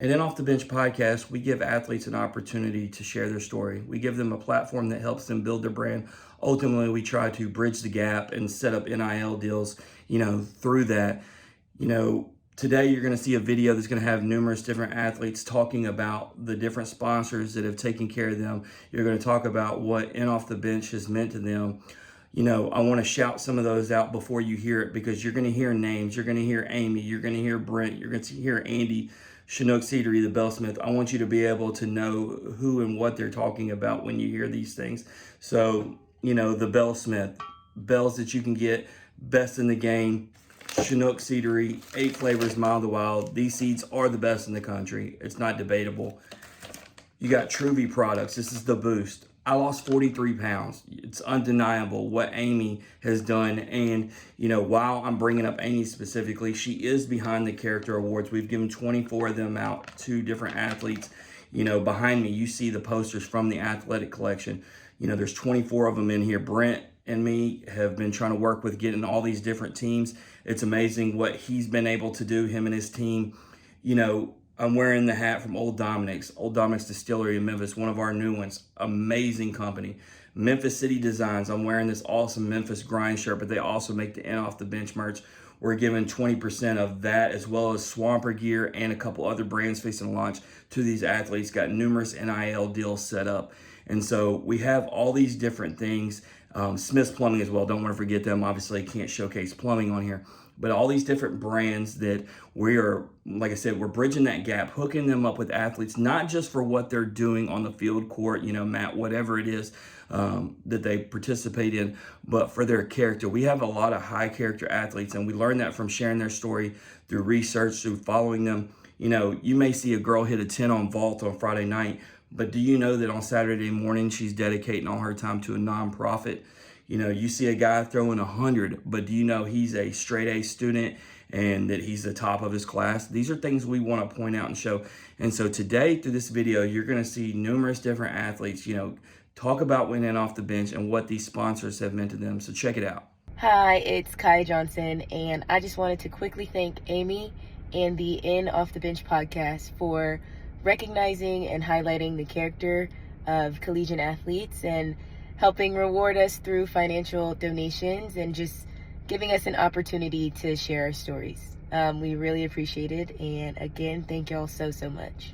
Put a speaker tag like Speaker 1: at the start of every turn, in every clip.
Speaker 1: And then Off the Bench podcast, we give athletes an opportunity to share their story. We give them a platform that helps them build their brand. Ultimately, we try to bridge the gap and set up NIL deals, through that. Today you're going to see a video that's going to have numerous different athletes talking about the different sponsors that have taken care of them. You're going to talk about what In Off the Bench has meant to them. I want to shout some of those out before you hear it, because you're going to hear names. You're going to hear Amy. You're going to hear Brent. You're going to hear Andy, Chinook Cedary, the Bellsmith. I want you to be able to know who and what they're talking about when you hear these things. So, the Bellsmith, bells that you can get, best in the game. Chinook Cedary, 8 flavors, Mile of the Wild. These seeds are the best in the country. It's not debatable. You got Truvy products. This is the boost. I lost 43 pounds. It's undeniable what Amy has done. And, while I'm bringing up Amy specifically, she is behind the character awards. We've given 24 of them out to different athletes. Behind me, you see the posters from the athletic collection. There's 24 of them in here. Brent and me have been trying to work with getting all these different teams. It's amazing what he's been able to do, him and his team. I'm wearing the hat from Old Dominic's Distillery in Memphis, one of our new ones. Amazing company. Memphis City Designs. I'm wearing this awesome Memphis grind shirt, but they also make the In Off the Bench merch. We're giving 20% of that, as well as Swamper gear and a couple other brands facing launch to these athletes. Got numerous NIL deals set up. And so we have all these different things. Smith's Plumbing as well. Don't want to forget them. Obviously, can't showcase plumbing on here. But all these different brands that we are, like I said, we're bridging that gap, hooking them up with athletes, not just for what they're doing on the field, court, mat, whatever it is that they participate in, but for their character. We have a lot of high character athletes, and we learn that from sharing their story through research, through following them. You may see a girl hit a 10 on vault on Friday night, but do you know that on Saturday morning, she's dedicating all her time to a nonprofit? You see a guy throwing 100, but do you know he's a straight A student and that he's the top of his class? These are things we want to point out and show. And so today, through this video, you're going to see numerous different athletes, talk about winning off the bench and what these sponsors have meant to them. So check it out.
Speaker 2: Hi, it's Kai Johnson, and I just wanted to quickly thank Amy and the In Off the Bench podcast for recognizing and highlighting the character of collegiate athletes and helping reward us through financial donations and just giving us an opportunity to share our stories. We really appreciate it. And again, thank y'all so much.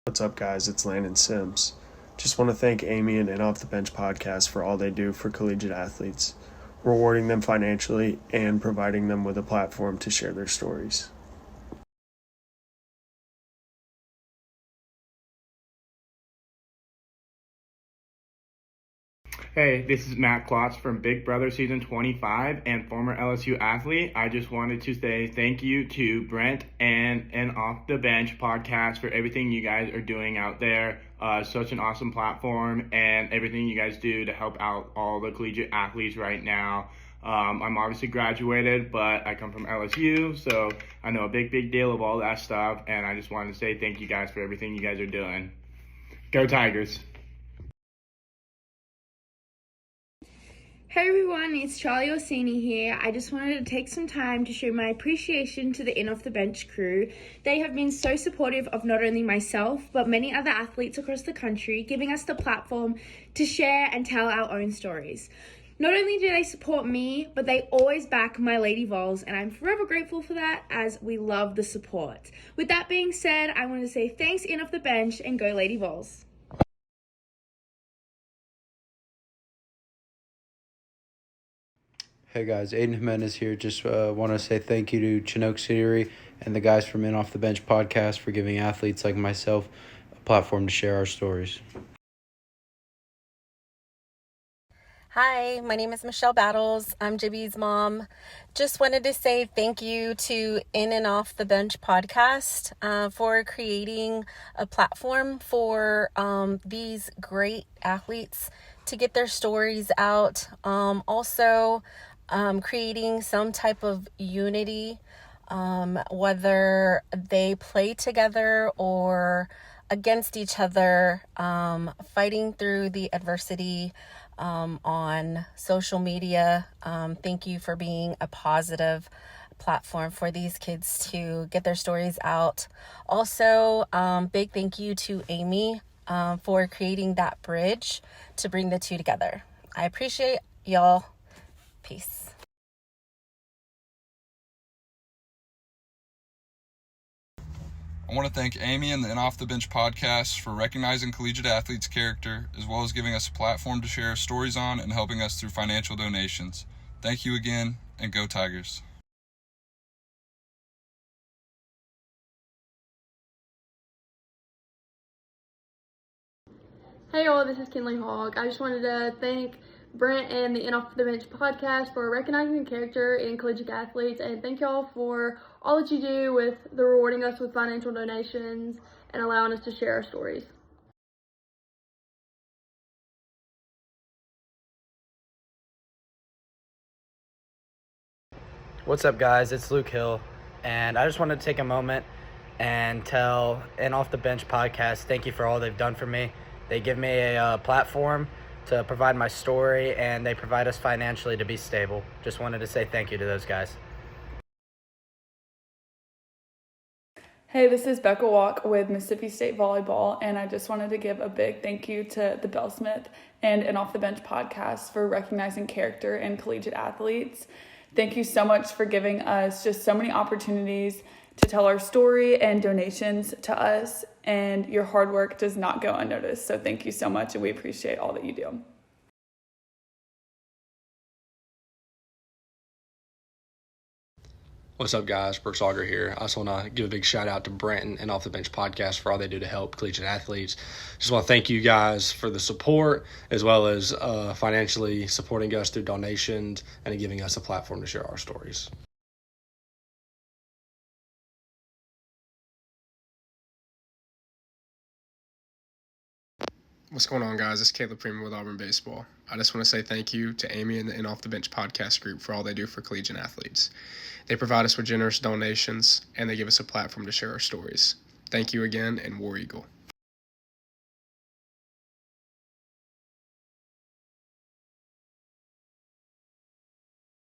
Speaker 3: What's up, guys? It's Landon Sims. Just want to thank Amy and In Off the Bench podcast for all they do for collegiate athletes, rewarding them financially and providing them with a platform to share their stories.
Speaker 4: Hey, this is Matt Klotz from Big Brother Season 25 and former LSU athlete. I just wanted to say thank you to Brent and Off the Bench podcast for everything you guys are doing out there. Such an awesome platform and everything you guys do to help out all the collegiate athletes right now. I'm obviously graduated, but I come from LSU, so I know a big deal of all that stuff, and I just wanted to say thank you guys for everything you guys are doing. Go Tigers!
Speaker 5: Hey everyone, it's Charlie Orsini here. I just wanted to take some time to show my appreciation to the In Off the Bench crew. They have been so supportive of not only myself, but many other athletes across the country, giving us the platform to share and tell our own stories. Not only do they support me, but they always back my Lady Vols, and I'm forever grateful for that, as we love the support. With that being said, I want to say thanks In Off the Bench, and go Lady Vols.
Speaker 6: Hey guys, Aiden Jimenez here. Just want to say thank you to Chinook Cedary and the guys from In Off the Bench podcast for giving athletes like myself a platform to share our stories.
Speaker 7: Hi, my name is Michelle Battles. I'm JB's mom. Just wanted to say thank you to In and Off the Bench podcast for creating a platform for these great athletes to get their stories out. Also, creating some type of unity, whether they play together or against each other, fighting through the adversity on social media. Thank you for being a positive platform for these kids to get their stories out. Also, big thank you to Amy for creating that bridge to bring the two together. I appreciate y'all. Peace.
Speaker 8: I want to thank Amy and the Off the Bench podcast for recognizing collegiate athletes' character, as well as giving us a platform to share our stories on and helping us through financial donations. Thank you again, and go Tigers.
Speaker 9: Hey all, this is Kinley Hogg. I just wanted to thank Brent and the In Off the Bench podcast for recognizing the character in collegiate athletes, and thank y'all for all that you do with the rewarding us with financial donations and allowing us to share our stories.
Speaker 10: What's up, guys? It's Luke Hill, and I just wanted to take a moment and tell In Off the Bench podcast thank you for all they've done for me. They give me a platform to provide my story, and they provide us financially to be stable. Just wanted to say thank you to those guys.
Speaker 11: Hey, this is Becca Walk with Mississippi State Volleyball, and I just wanted to give a big thank you to the Bell Smith and An Off the Bench podcast for recognizing character in collegiate athletes. Thank you so much for giving us just so many opportunities to tell our story and donations to us, and your hard work does not go unnoticed. So thank you so much, and we appreciate all that you do.
Speaker 12: What's up, guys? Brooks Auger here. I just want to give a big shout out to Brent and Off the Bench podcast for all they do to help collegiate athletes. Just want to thank you guys for the support, as well as financially supporting us through donations and giving us a platform to share our stories.
Speaker 3: What's going on, guys? It's Caleb Freeman with Auburn Baseball. I just want to say thank you to Amy and the In Off the Bench podcast group for all they do for collegiate athletes. They provide us with generous donations, and they give us a platform to share our stories. Thank you again, and War Eagle.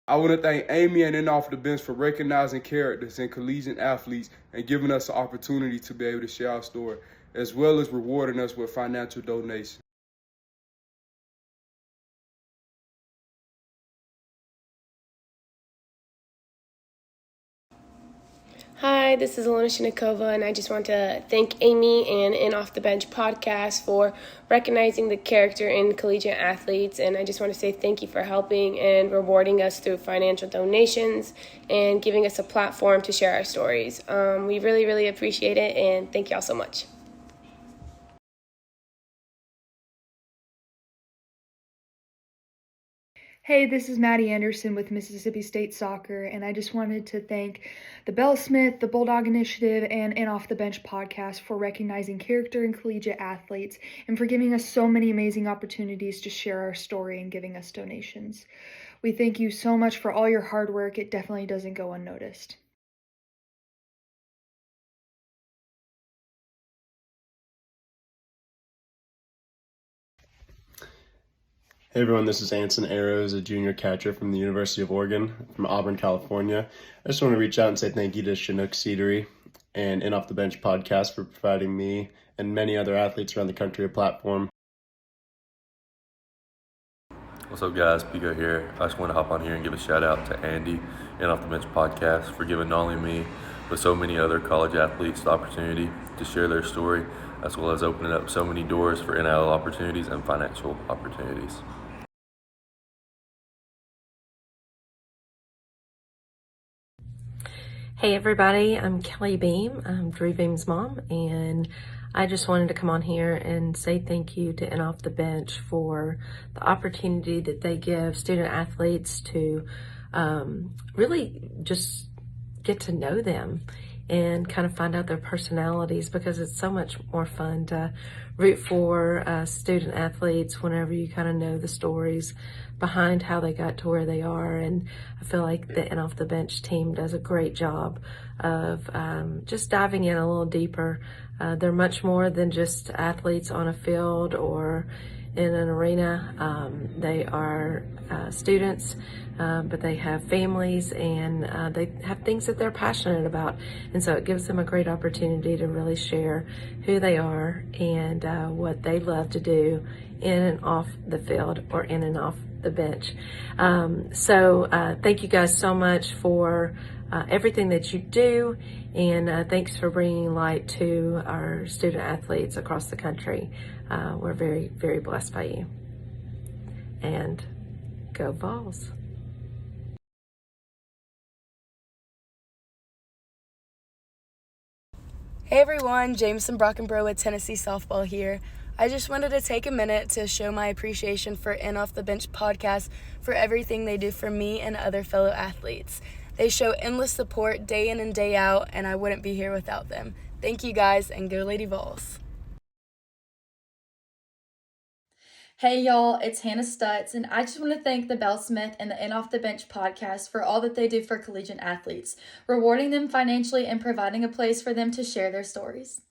Speaker 13: I want to thank Amy and In Off the Bench for recognizing characters in collegiate athletes and giving us the opportunity to be able to share our story, as well as rewarding us with financial donations.
Speaker 14: Hi, this is Alona Shinikova, and I just want to thank Amy and In Off the Bench podcast for recognizing the character in collegiate athletes, and I just want to say thank you for helping and rewarding us through financial donations and giving us a platform to share our stories. We really, really appreciate it, and thank y'all so much.
Speaker 15: Hey, this is Maddie Anderson with Mississippi State Soccer, and I just wanted to thank the Bell Smith, the Bulldog Initiative, and In Off the Bench podcast for recognizing character in collegiate athletes and for giving us so many amazing opportunities to share our story and giving us donations. We thank you so much for all your hard work. It definitely doesn't go unnoticed.
Speaker 3: Hey everyone, this is Anson Arrows, a junior catcher from the University of Oregon, from Auburn, California. I just want to reach out and say thank you to Chinook Seedery and In Off the Bench podcast for providing me and many other athletes around the country a platform.
Speaker 16: What's up, guys? Pico here. I just want to hop on here and give a shout out to Andy and Off the Bench podcast for giving not only me, but so many other college athletes the opportunity to share their story, as well as opening up so many doors for NIL opportunities and financial opportunities.
Speaker 17: Hey everybody, I'm Kelly Beam. I'm Drew Beam's mom, and I just wanted to come on here and say thank you to In Off the Bench for the opportunity that they give student athletes to really just get to know them and kind of find out their personalities, because it's so much more fun to root for student athletes whenever you kind of know the stories behind how they got to where they are. And I feel like the In Off the Bench team does a great job of just diving in a little deeper. They're much more than just athletes on a field or in an arena. They are students, but they have families, and they have things that they're passionate about. And so it gives them a great opportunity to really share who they are and what they love to do in and off the field or in and off the bench. Thank you guys so much for everything that you do, and thanks for bringing light to our student athletes across the country. We're very, very blessed by you. And go Vols.
Speaker 18: Hey everyone, Jameson Brockenbrough with Tennessee Softball here. I just wanted to take a minute to show my appreciation for In Off the Bench podcast for everything they do for me and other fellow athletes. They show endless support day in and day out, and I wouldn't be here without them. Thank you guys, and go Lady Vols.
Speaker 19: Hey y'all, it's Hannah Stutz, and I just want to thank the Bell Smith and the In Off the Bench podcast for all that they do for collegiate athletes, rewarding them financially and providing a place for them to share their stories.